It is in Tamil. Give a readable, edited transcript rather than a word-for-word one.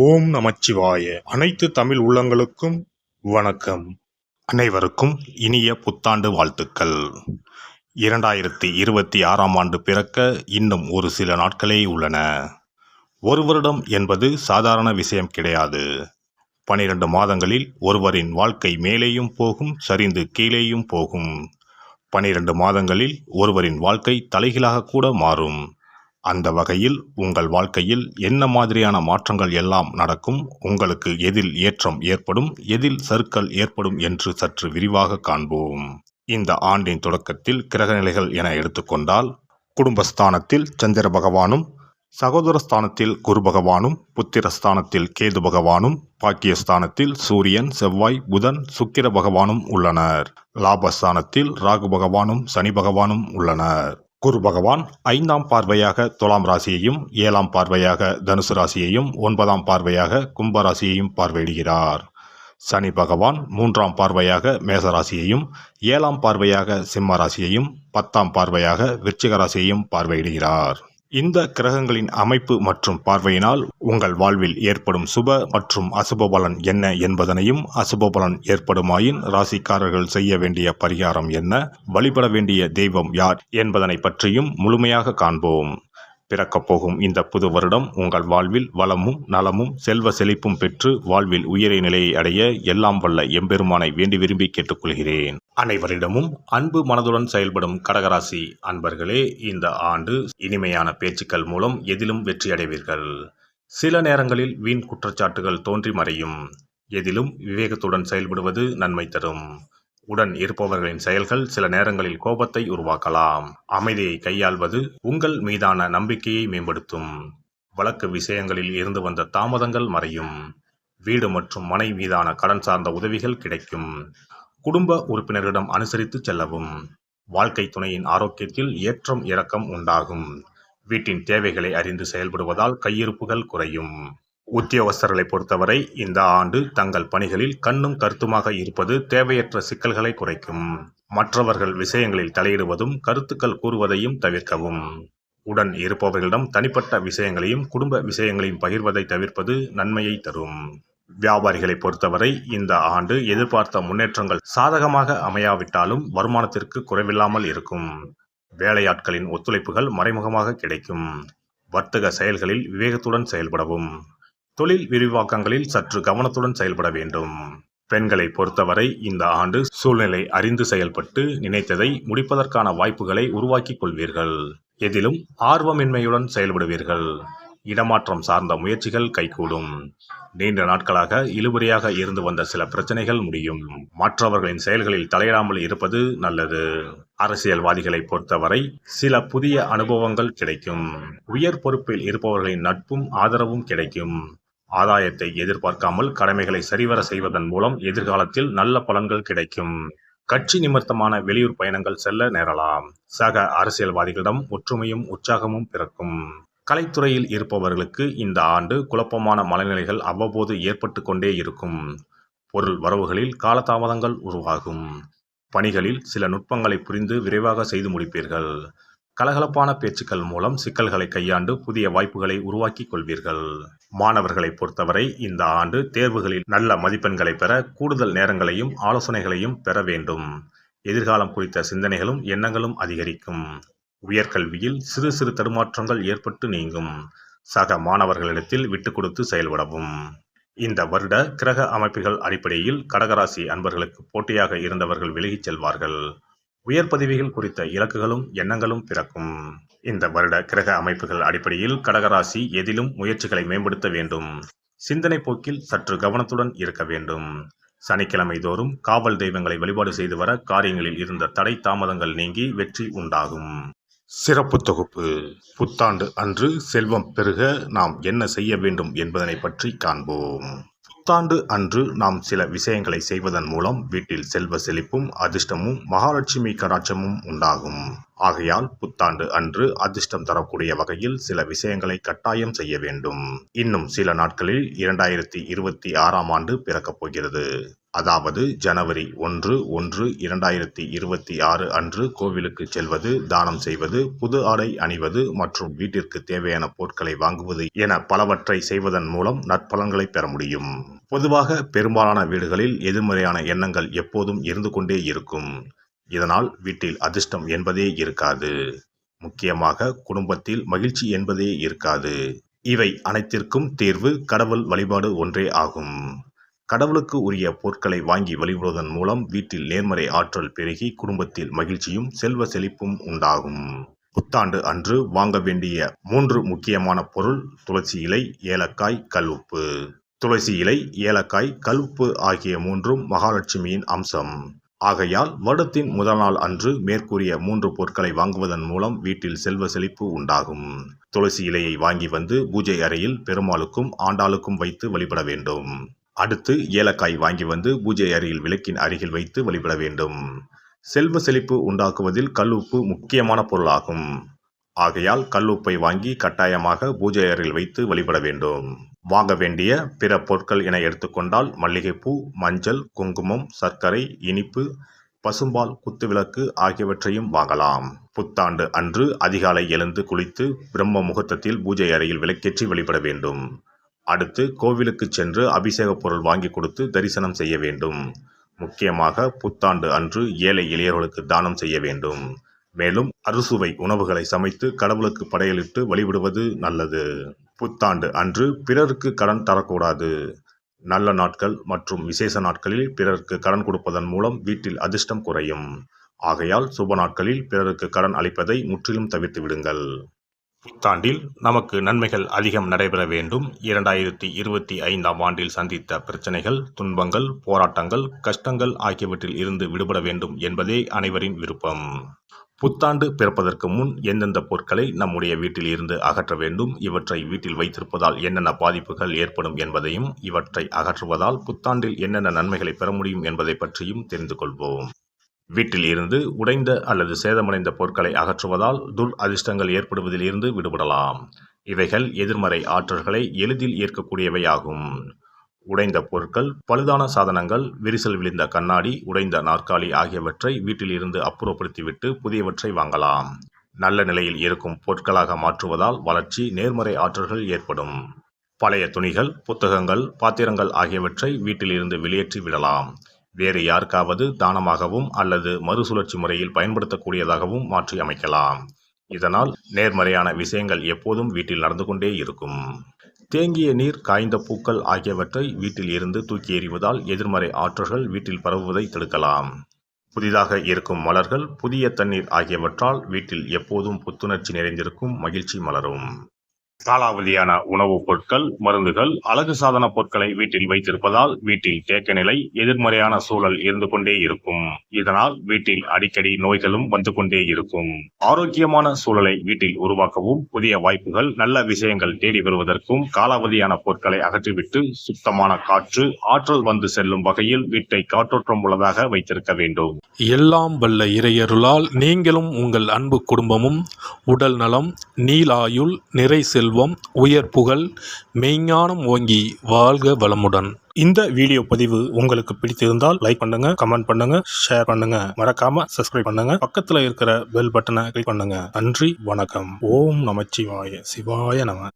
ஓம் நமச்சிவாய. அனைத்து தமிழ் உள்ளங்களுக்கும் வணக்கம். அனைவருக்கும் இனிய புத்தாண்டு வாழ்த்துக்கள். 2026ஆம் ஆண்டு பிறக்க இன்னும் ஒரு சில நாட்களே உள்ளன. ஒரு வருடம் என்பது சாதாரண விஷயம் கிடையாது. 12 மாதங்களில் ஒருவரின் வாழ்க்கை மேலேயும் போகும், சரிந்து கீழேயும் போகும். 12 மாதங்களில் ஒருவரின் வாழ்க்கை தலைகீழாக கூட மாறும். அந்த வகையில் உங்கள் வாழ்க்கையில் என்ன மாதிரியான மாற்றங்கள் எல்லாம் நடக்கும், உங்களுக்கு எதில் ஏற்றம் ஏற்படும், எதில் சறுக்கல் ஏற்படும் என்று சற்று விரிவாக காண்போம். இந்த ஆண்டின் தொடக்கத்தில் கிரகநிலைகள் என எடுத்துக்கொண்டால், குடும்பஸ்தானத்தில் சந்திர பகவானும், சகோதரஸ்தானத்தில் குரு பகவானும், புத்திரஸ்தானத்தில் கேது பகவானும், பாக்கியஸ்தானத்தில் சூரியன், செவ்வாய், புதன், சுக்கிர பகவானும் உள்ளனர். லாபஸ்தானத்தில் ராகு பகவானும் சனி பகவானும் உள்ளனர். குரு பகவான் 5ஆம் பார்வையாக துலாம் ராசியையும், 7ஆம் பார்வையாக தனுசு ராசியையும், 9ஆம் பார்வையாக கும்ப ராசியையும் பார்வையிடுகிறார். சனி பகவான் 3ஆம் பார்வையாக மேச ராசியையும், 7ஆம் பார்வையாக சிம்ம ராசியையும், 10ஆம் பார்வையாக விருச்சிக ராசியையும் பார்வையிடுகிறார். இந்த கிரகங்களின் அமைப்பு மற்றும் பார்வையினால் உங்கள் வாழ்வில் ஏற்படும் சுப மற்றும் அசுப பலன் என்ன என்பதனையும், அசுப பலன் ஏற்படுமாயின் ராசிக்காரர்கள் செய்ய வேண்டிய பரிகாரம் என்ன, வழிபட வேண்டிய தெய்வம் யார் என்பதனை பற்றியும் முழுமையாக காண்போம். பிறக்கப் போகும் இந்த புது வருடம் உங்கள் வாழ்வில் வளமும் நலமும் செல்வ செழிப்பும் பெற்று வாழ்வில் உயரிய நிலையை அடைய எல்லாம் வல்ல எம்பெருமானை வேண்டி விரும்பி கேட்டுக்கொள்கிறேன். அனைவரிடமும் அன்பு மனதுடன் செயல்படும் கடகராசி அன்பர்களே, இந்த ஆண்டு இனிமையான பேச்சுக்கள் மூலம் எதிலும் வெற்றி அடைவீர்கள். சில நேரங்களில் வீண் குற்றச்சாட்டுகள் தோன்றி மறையும். எதிலும் விவேகத்துடன் செயல்படுவது நன்மை தரும். உடன் இருப்பவர்களின் செயல்கள் சில நேரங்களில் கோபத்தை உருவாக்கலாம். அமைதியை கையாள்வது உங்கள் மீதான நம்பிக்கையை மேம்படுத்தும். வழக்கு விஷயங்களில் இருந்து வந்த தாமதங்கள் மறையும். வீடு மற்றும் மனை மீதான கடன் சார்ந்த உதவிகள் கிடைக்கும். குடும்ப உறுப்பினர்களிடம் அனுசரித்து செல்லவும். வாழ்க்கை துணையின் ஆரோக்கியத்தில் ஏற்றம் இறக்கம் உண்டாகும். வீட்டின் தேவைகளை அறிந்து செயல்படுவதால் கையிருப்புகள் குறையும். உத்தியோகஸ்தர்களை பொறுத்தவரை இந்த ஆண்டு தங்கள் பணிகளில் கண்ணும் கருத்துமாக இருப்பது தேவையற்ற சிக்கல்களை குறைக்கும். மற்றவர்கள் விஷயங்களில் தலையிடுவதும் கருத்துக்கள் கூறுவதையும் தவிர்க்கவும். உடன் இருப்பவர்களிடம் தனிப்பட்ட விஷயங்களையும் குடும்ப விஷயங்களையும் பகிர்வதை தவிர்ப்பது நன்மையை தரும். வியாபாரிகளை பொறுத்தவரை இந்த ஆண்டு எதிர்பார்த்த முன்னேற்றங்கள் சாதகமாக அமையாவிட்டாலும் வருமானத்திற்கு குறைவில்லாமல் இருக்கும். வேலையாட்களின் ஒத்துழைப்புகள் மறைமுகமாக கிடைக்கும். வர்த்தக செயல்களில் விவேகத்துடன் செயல்படவும். தொழில் விரிவாக்கங்களில் சற்று கவனத்துடன் செயல்பட வேண்டும். பெண்களை பொறுத்தவரை இந்த ஆண்டு சூழ்நிலை அறிந்து செயல்பட்டு நினைத்ததை முடிப்பதற்கான வாய்ப்புகளை உருவாக்கிக் கொள்வீர்கள். எதிலும் ஆர்வமின்மையுடன் செயல்படுவீர்கள். இடமாற்றம் சார்ந்த முயற்சிகள் கைகூடும். நீண்ட நாட்களாக இழுபறியாக இருந்து வந்த சில பிரச்சனைகள் முடியும். மற்றவர்களின் செயல்களில் தலையிடாமல் இருப்பது நல்லது. அரசியல்வாதிகளை பொறுத்தவரை சில புதிய அனுபவங்கள் கிடைக்கும். உயர் பொறுப்பில் இருப்பவர்களின் நட்பும் ஆதரவும் கிடைக்கும். ஆதாயத்தை எதிர்பார்க்காமல் கடமைகளை சரிவர செய்வதன் மூலம் எதிர்காலத்தில் நல்ல பலன்கள் கிடைக்கும். கட்சி நிமித்தமான வெளியூர் பயணங்கள் செல்ல நேரலாம். சக அரசியல்வாதிகளிடம் ஒற்றுமையும் உற்சாகமும் பிறக்கும். கலைத்துறையில் இருப்பவர்களுக்கு இந்த ஆண்டு குழப்பமான மனநிலைகள் அவ்வப்போது ஏற்பட்டு கொண்டே இருக்கும். பொருள் வரவுகளில் காலதாமதங்கள் உருவாகும். பணிகளில் சில நுட்பங்களை புரிந்து விரைவாக செய்து முடிப்பீர்கள். கலகலப்பான பேச்சுக்கள் மூலம் சிக்கல்களை கையாண்டு புதிய வாய்ப்புகளை உருவாக்கிக் கொள்வீர்கள். மாணவர்களை பொறுத்தவரை இந்த ஆண்டு தேர்வுகளில் நல்ல மதிப்பெண்களை பெற கூடுதல் நேரங்களையும் ஆலோசனைகளையும் பெற வேண்டும். எதிர்காலம் குறித்த சிந்தனைகளும் எண்ணங்களும் அதிகரிக்கும். உயர்கல்வியில் சிறு சிறு தடுமாற்றங்கள் ஏற்பட்டு நீங்கும். சக மாணவர்களிடத்தில் விட்டுக் கொடுத்து செயல்படவும். இந்த வருட கிரக அமைப்புகள் அடிப்படையில் கடகராசி அன்பர்களுக்கு போட்டியாக இருந்தவர்கள் விலகிச் செல்வார்கள். உயர் பதவிகள் குறித்த இலக்குகளும் எண்ணங்களும் பிறக்கும். இந்த வருட கிரக அமைப்புகள் அடிப்படையில் கடகராசி எதிலும் முயற்சிகளை மேம்படுத்த வேண்டும். சிந்தனை போக்கில் சற்று கவனத்துடன் இருக்க வேண்டும். சனிக்கிழமை தோறும் காவல் தெய்வங்களை வழிபாடு செய்து வர காரியங்களில் இருந்த தடை தாமதங்கள் நீங்கி வெற்றி உண்டாகும். சிறப்பு தொகுப்பு. புத்தாண்டு அன்று செல்வம் பெருக நாம் என்ன செய்ய வேண்டும் என்பதனை பற்றி காண்போம். புத்தாண்டு அன்று நாம் சில விஷயங்களை செய்வதன் மூலம் வீட்டில் செல்வ செழிப்பும் அதிர்ஷ்டமும் மகாலட்சுமி கடாட்சமும் உண்டாகும். ஆகையால் புத்தாண்டு அன்று அதிர்ஷ்டம் தரக்கூடிய வகையில் சில விஷயங்களை கட்டாயம் செய்ய வேண்டும். இன்னும் சில நாட்களில் 2026ஆம் ஆண்டு பிறக்கப் போகிறது. அதாவது ஜனவரி 1/1/2026 அன்று கோவிலுக்கு செல்வது, தானம் செய்வது, புது ஆடை அணிவது மற்றும் வீட்டிற்கு தேவையான பொருட்களை வாங்குவது என பலவற்றை செய்வதன் மூலம் நற்பலன்களை பெற முடியும். பொதுவாக பெரும்பாலான வீடுகளில் எதிர்மறையான எண்ணங்கள் எப்போதும் இருந்து கொண்டே இருக்கும். இதனால் வீட்டில் அதிர்ஷ்டம் என்பதே இருக்காது. முக்கியமாக குடும்பத்தில் மகிழ்ச்சி என்பதே இருக்காது. இவை அனைத்திற்கும் தீர்வு கடவுள் வழிபாடு ஒன்றே ஆகும். கடவுளுக்கு உரிய பொருட்களை வாங்கி வழிபடுவதன் மூலம் வீட்டில் நேர்மறை ஆற்றல் பெருகி குடும்பத்தில் மகிழ்ச்சியும் செல்வ செழிப்பும் உண்டாகும். புத்தாண்டு அன்று வாங்க வேண்டிய 3 முக்கியமான பொருள்: துளசி இலை, ஏலக்காய், கல்உப்பு. துளசி இலை, ஏலக்காய், கல்உப்பு ஆகிய 3ம் மகாலட்சுமியின் அம்சம். ஆகையால் வருடத்தின் முதல் நாள் அன்று மேற்கூறிய 3 பொருட்களை வாங்குவதன் மூலம் வீட்டில் செல்வ செழிப்பு உண்டாகும். துளசி இலையை வாங்கி வந்து பூஜை அறையில் பெருமாளுக்கும் ஆண்டாளுக்கும் வைத்து வழிபட வேண்டும். அடுத்து ஏலக்காய் வாங்கி வந்து பூஜை அறையில் விளக்கின் அருகில் வைத்து வழிபட வேண்டும். செல்வ செழிப்பு உண்டாக்குவதில் கல்உப்பு முக்கியமான பொருளாகும். ஆகையால் கல்உப்பை வாங்கி கட்டாயமாக பூஜை அறையில் வைத்து வழிபட வேண்டும். வாங்க வேண்டிய பிற பொருட்கள் என எடுத்துக்கொண்டால் மல்லிகைப்பூ, மஞ்சள், குங்குமம், சர்க்கரை, இனிப்பு, பசும்பால், குத்துவிளக்கு ஆகியவற்றையும் வாங்கலாம். புத்தாண்டு அன்று அதிகாலை எழுந்து குளித்து பிரம்ம முகூர்த்தத்தில் பூஜை அறையில் விளக்கேற்றி வழிபட வேண்டும். அடுத்து கோவிலுக்கு சென்று அபிஷேக பொருள் வாங்கி கொடுத்து தரிசனம் செய்ய வேண்டும். முக்கியமாக புத்தாண்டு அன்று ஏழை எளியவர்களுக்கு தானம் செய்ய வேண்டும். மேலும் அறுசுவை உணவுகளை சமைத்து கடவுளுக்கு படையலிட்டு வழிபடுவது நல்லது. புத்தாண்டு அன்று பிறருக்கு கடன் தரக்கூடாது. நல்ல நாட்கள் மற்றும் விசேஷ நாட்களில் பிறருக்கு கடன் கொடுப்பதன் மூலம் வீட்டில் அதிர்ஷ்டம் குறையும். ஆகையால் சுப நாட்களில் பிறருக்கு கடன் அளிப்பதை முற்றிலும் தவிர்த்து விடுங்கள். புத்தாண்டில் நமக்கு நன்மைகள் அதிகம் நடைபெற வேண்டும். 2025ஆம் ஆண்டில் சந்தித்த பிரச்சனைகள், துன்பங்கள், போராட்டங்கள், கஷ்டங்கள் ஆகியவற்றில் இருந்து விடுபட வேண்டும் என்பதே அனைவரின் விருப்பம். புத்தாண்டு பிறப்பதற்கு முன் எந்தெந்த பொருட்களை நம்முடைய வீட்டில் இருந்து அகற்ற வேண்டும், இவற்றை வீட்டில் வைத்திருப்பதால் என்னென்ன பாதிப்புகள் ஏற்படும் என்பதையும், இவற்றை அகற்றுவதால் புத்தாண்டில் என்னென்ன நன்மைகளை பெற முடியும் என்பதை பற்றியும் தெரிந்து கொள்வோம். வீட்டில் இருந்து உடைந்த அல்லது சேதமடைந்த பொருட்களை அகற்றுவதால் துர் அதிர்ஷ்டங்கள் ஏற்படுவதில் இருந்து விடுபடலாம். இவைகள் எதிர்மறை ஆற்றல்களை எளிதில் ஏற்கக்கூடியவையாகும். உடைந்த பொருட்கள், பழுதான சாதனங்கள், விரிசல் விழுந்த கண்ணாடி, உடைந்த நாற்காலி ஆகியவற்றை வீட்டில் இருந்து அப்புறப்படுத்திவிட்டு புதியவற்றை வாங்கலாம். நல்ல நிலையில் இருக்கும் பொருட்களாக மாற்றுவதால் வளர்ச்சி, நேர்மறை ஆற்றல்கள் ஏற்படும். பழைய துணிகள், புத்தகங்கள், பாத்திரங்கள் ஆகியவற்றை வீட்டில் இருந்து வெளியேற்றி விடலாம். வேறு யாருக்காவது தானமாகவும் அல்லது மறுசுழற்சி முறையில் பயன்படுத்தக்கூடியதாகவும் மாற்றி அமைக்கலாம். இதனால் நேர்மறையான விஷயங்கள் எப்போதும் வீட்டில் நடந்து கொண்டே இருக்கும். தேங்கிய நீர், காய்ந்த பூக்கள் ஆகியவற்றை வீட்டில் இருந்து தூக்கி எறிவதால் எதிர்மறை ஆற்றல்கள் வீட்டில் பரவுவதை தடுக்கலாம். புதிதாக இருக்கும் மலர்கள், புதிய தண்ணீர் ஆகியவற்றால் வீட்டில் எப்போதும் புத்துணர்ச்சி நிறைந்திருக்கும், மகிழ்ச்சி மலரும். காலாவதியான உணவுப் பொருட்கள், மருந்துகள், அழகு சாதன பொருட்களை வீட்டில் வைத்திருப்பதால் வீட்டில் தேக்க நிலை, எதிர்மறையான சூழல் இருந்து கொண்டே இருக்கும். இதனால் வீட்டில் அடிக்கடி நோய்களும் வந்து கொண்டே இருக்கும். ஆரோக்கியமான சூழலை வீட்டில் உருவாக்கவும், புதிய வாய்ப்புகள், நல்ல விஷயங்கள் தேடி வருவதற்கும் காலாவதியான பொருட்களை அகற்றிவிட்டு சுத்தமான காற்று, ஆற்றல் வந்து செல்லும் வகையில் வீட்டை காற்றோட்டம் உள்ளதாக வைத்திருக்க வேண்டும். எல்லாம் வல்ல இறையருளால் நீங்களும் உங்கள் அன்பு குடும்பமும் உடல் நலம், நீலாயுள், நிறை செல்வம், உயர் புகழ், மெய்ஞானம் ஓங்கி வாழ்க வளமுடன். இந்த வீடியோ பதிவு உங்களுக்கு பிடித்திருந்தால் லைக் பண்ணுங்க, கமெண்ட் பண்ணுங்க, ஷேர் பண்ணுங்க, மறக்காம சப்ஸ்கிரைப் பண்ணுங்க, பக்கத்துல இருக்கிற பெல் பட்டனை கிளிக் பண்ணுங்க. நன்றி, வணக்கம். ஓம் நமச்சிவாய. சிவாய நம.